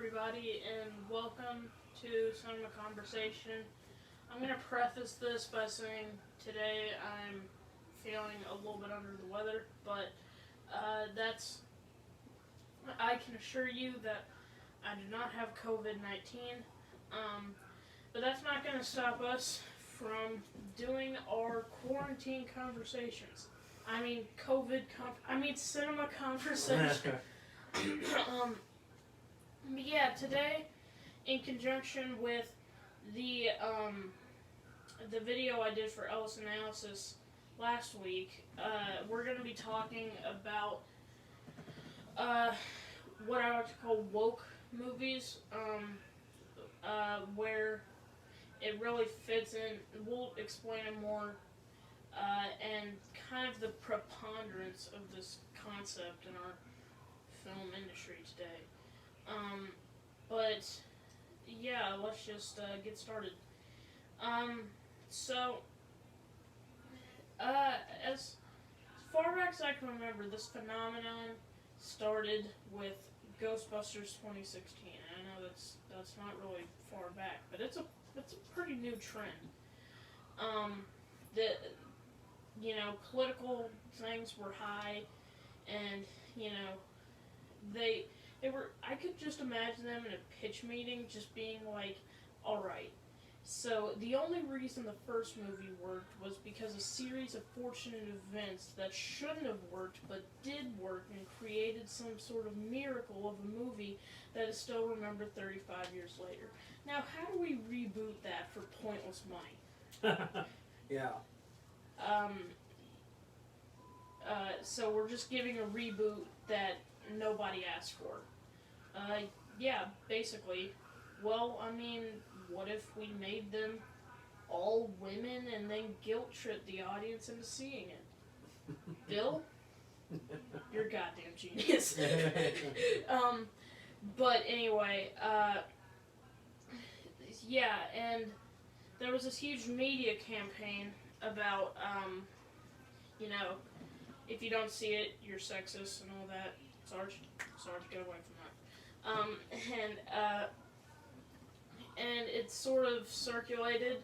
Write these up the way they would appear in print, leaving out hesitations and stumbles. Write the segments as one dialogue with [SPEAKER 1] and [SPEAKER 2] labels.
[SPEAKER 1] everybody, and welcome to Cinema Conversation. I'm going to preface this by saying today I'm feeling a little bit under the weather, but I can assure you that I do not have COVID-19, but that's not going to stop us from doing our quarantine conversations. Cinema conversation. Yeah, today, in conjunction with the the video I did for Ellis Analysis last week, we're going to be talking about what I like to call woke movies, where it really fits in. We'll explain it more, and kind of the preponderance of this concept in our film industry today. But yeah, let's just get started. So as far back as I can remember, this phenomenon started with Ghostbusters 2016. I know that's not really far back, but it's a pretty new trend. The political things were high, and they were. I could just imagine them in a pitch meeting, just being like, "All right." So the only reason the first movie worked was because a series of fortunate events that shouldn't have worked but did work and created some sort of miracle of a movie that is still remembered 35 years later. Now, how do we reboot that for pointless money?
[SPEAKER 2] Yeah.
[SPEAKER 1] So we're just giving a reboot that nobody asked for. Yeah, basically. Well, what if we made them all women and then guilt-tripped the audience into seeing it? Bill? You're a goddamn genius. But anyway, yeah, and there was this huge media campaign about, if you don't see it, you're sexist and all that. Sarge, get away from that. And it sort of circulated.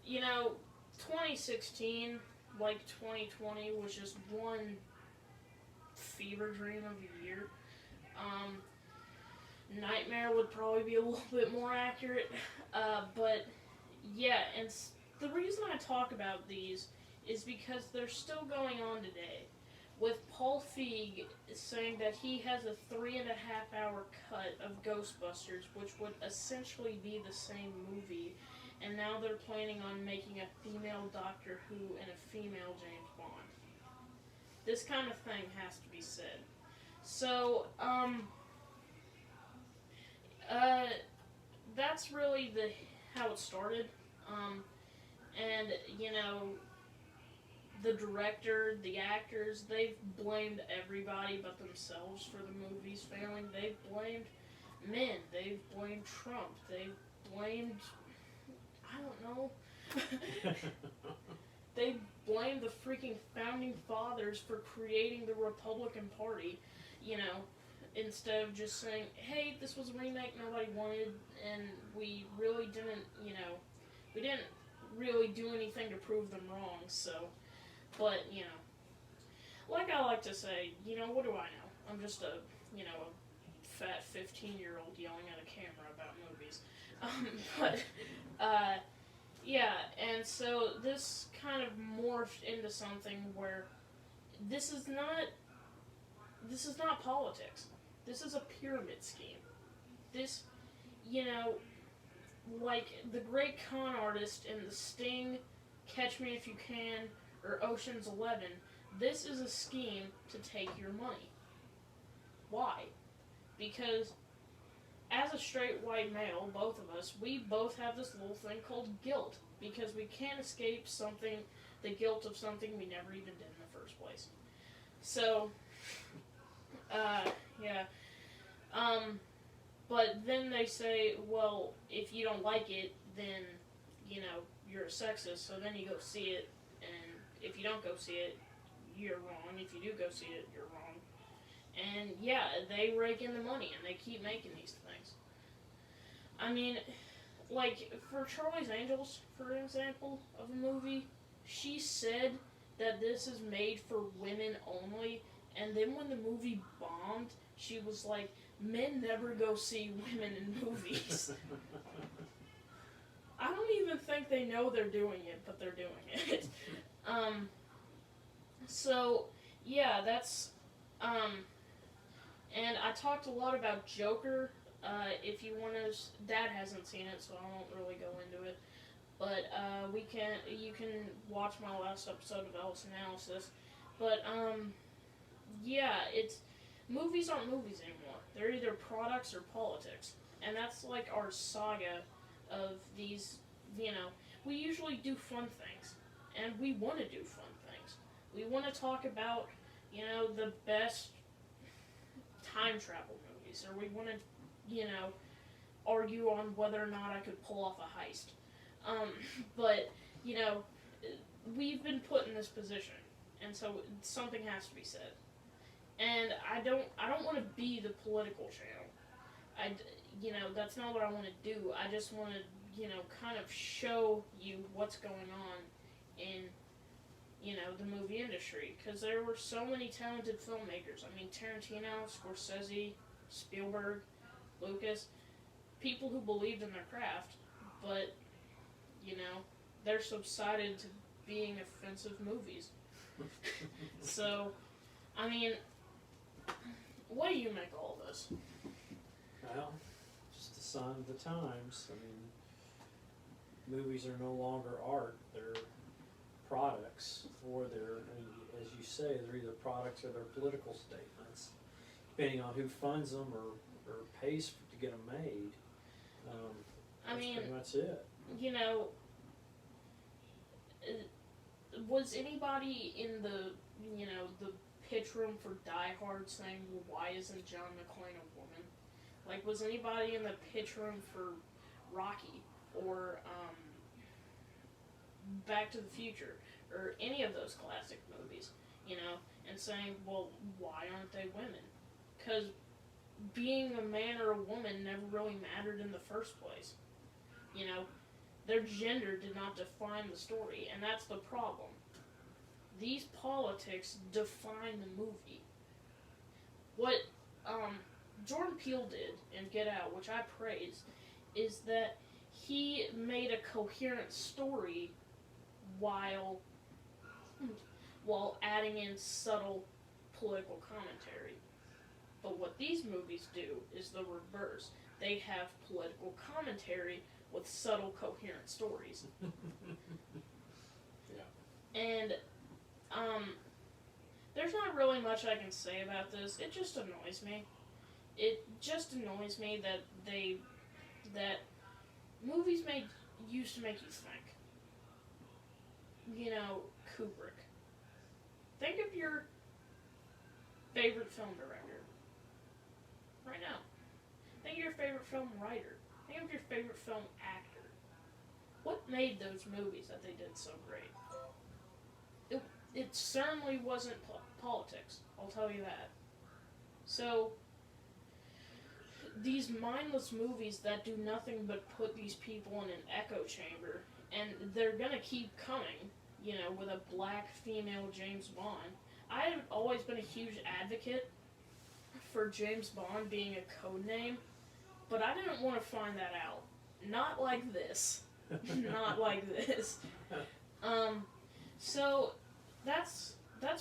[SPEAKER 1] 2016, like 2020, was just one fever dream of a year. Nightmare would probably be a little bit more accurate. But yeah, and the reason I talk about these is because they're still going on today. With Paul Feig saying that he has a 3.5-hour cut of Ghostbusters, which would essentially be the same movie, and now they're planning on making a female Doctor Who and a female James Bond. This kind of thing has to be said. So, that's really how it started. And, the director, the actors, they've blamed everybody but themselves for the movies failing. They've blamed men. They've blamed Trump. They've blamed, I don't know. They blamed the freaking founding fathers for creating the Republican Party, instead of just saying, hey, this was a remake nobody wanted, and we really didn't, we didn't really do anything to prove them wrong, so. But, like I like to say, what do I know? I'm just a fat 15-year-old yelling at a camera about movies. Yeah, and so this kind of morphed into something where this is not politics. This is a pyramid scheme. This, like the great con artist in The Sting, Catch Me If You Can, or Ocean's 11, this is a scheme to take your money. Why? Because as a straight white male, both of us, we both have this little thing called guilt, because we can't escape the guilt of something we never even did in the first place. So, yeah. But then they say, well, if you don't like it, then, you're a sexist, so then you go see it, and if you don't go see it, you're wrong. If you do go see it, you're wrong. And yeah, they rake in the money and they keep making these things. I mean, like, for Charlie's Angels, for example, of a movie, she said that this is made for women only, and then when the movie bombed, she was like, men never go see women in movies. I don't even think they know they're doing it, but they're doing it. um, so, yeah, that's, and I talked a lot about Joker. If you want to, Dad hasn't seen it, so I won't really go into it. But you can watch my last episode of Ellis Analysis. But yeah, it's movies aren't movies anymore. They're either products or politics, and that's like our saga of these. You know, we usually do fun things, and we want to do fun things. We want to talk about, the best time travel movies, or we want to, argue on whether or not I could pull off a heist. Um, but you know, we've been put in this position, and so something has to be said. And I don't want to be the political channel. That's not what I want to do. I just want to, kind of show you what's going on in, the movie industry. Because there were so many talented filmmakers. I mean, Tarantino, Scorsese, Spielberg, Lucas, people who believed in their craft, but, they're subsided to being offensive movies. So, I mean, what do you make of all this?
[SPEAKER 2] Well, just a sign of the times. I mean, movies are no longer art; they're products, or they're, as you say, they're either products or they're political statements, depending on who funds them or pays to get them made. That's pretty much it.
[SPEAKER 1] Was anybody in the pitch room for Die Hard saying, well, why isn't John McClane a woman? Like, was anybody in the pitch room for Rocky or Back to the Future or any of those classic movies, and saying, well, why aren't they women? Because being a man or a woman never really mattered in the first place. Their gender did not define the story, and that's the problem. These politics define the movie. What Jordan Peele did in Get Out, which I praise, is that he made a coherent story while adding in subtle political commentary. But what these movies do is the reverse. They have political commentary with subtle, coherent stories.
[SPEAKER 2] Yeah.
[SPEAKER 1] And there's not really much I can say about this. It just annoys me. It just annoys me that movies used to make you think. Kubrick. Think of your favorite film director right now. Think of your favorite film writer. Think of your favorite film actor. What made those movies that they did so great? It certainly wasn't politics, I'll tell you that. So, these mindless movies that do nothing but put these people in an echo chamber, and they're gonna keep coming, with a black female James Bond. I've always been a huge advocate for James Bond being a code name, but I didn't want to find that out. Not like this. Not like this. So that's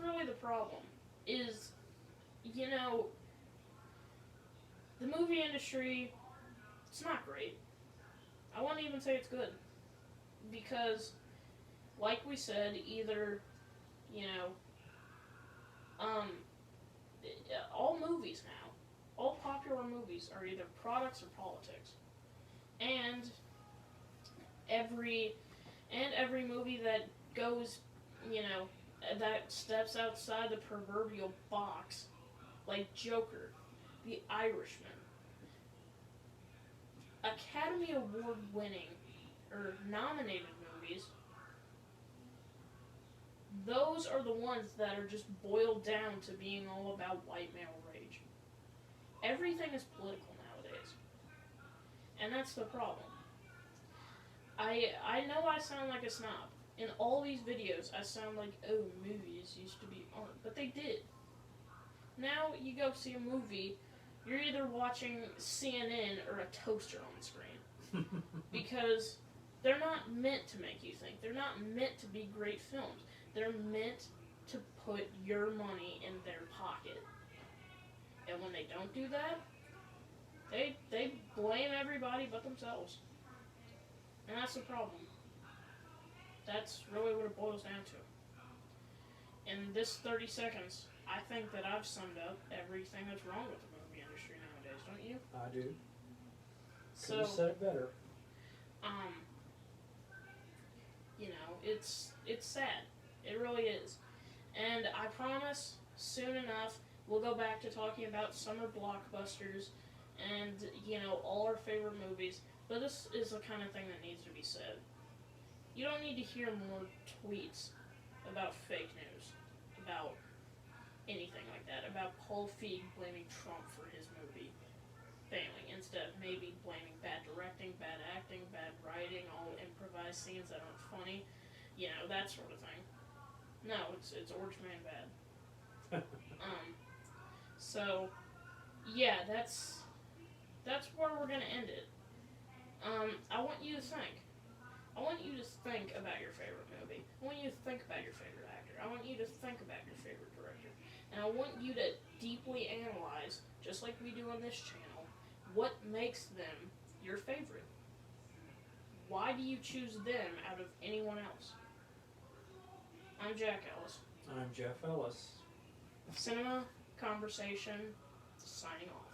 [SPEAKER 1] really the problem. Is, the movie industry, it's not great. I wouldn't even say it's good. Because, like we said, either, all movies now, all popular movies are either products or politics. And every movie that goes, that steps outside the proverbial box, like Joker, The Irishman, Academy Award winning or nominated movies, those are the ones that are just boiled down to being all about white male rage. Everything is political nowadays. And that's the problem. I know I sound like a snob. In all these videos, I sound like, oh, movies used to be art. But they did. Now, you go see a movie, you're either watching CNN or a toaster on the screen. Because they're not meant to make you think. They're not meant to be great films. They're meant to put your money in their pocket. And when they don't do that, they blame everybody but themselves. And that's the problem. That's really what it boils down to. In this 30 seconds, I think that I've summed up everything that's wrong with the movie industry nowadays, don't you?
[SPEAKER 2] I do.
[SPEAKER 1] So,
[SPEAKER 2] Could have said it better.
[SPEAKER 1] you know, it's sad. It really is. And I promise, soon enough, we'll go back to talking about summer blockbusters and, you know, all our favorite movies. But this is the kind of thing that needs to be said. You don't need to hear more tweets about fake news, about anything like that, about Paul Feig blaming Trump for his movie failing, instead of maybe blaming bad directing, bad acting, bad writing, all improvised scenes that aren't funny, you know, that sort of thing. No, it's Orange Man bad. So, yeah, that's where we're gonna end it. I want you to think. I want you to think about your favorite movie. I want you to think about your favorite actor. I want you to think about your favorite director. And I want you to deeply analyze, just like we do on this channel, what makes them your favorite. Why do you choose them out of anyone else? I'm Jack Ellis.
[SPEAKER 2] I'm Jeff Ellis.
[SPEAKER 1] Cinema Conversation, signing off.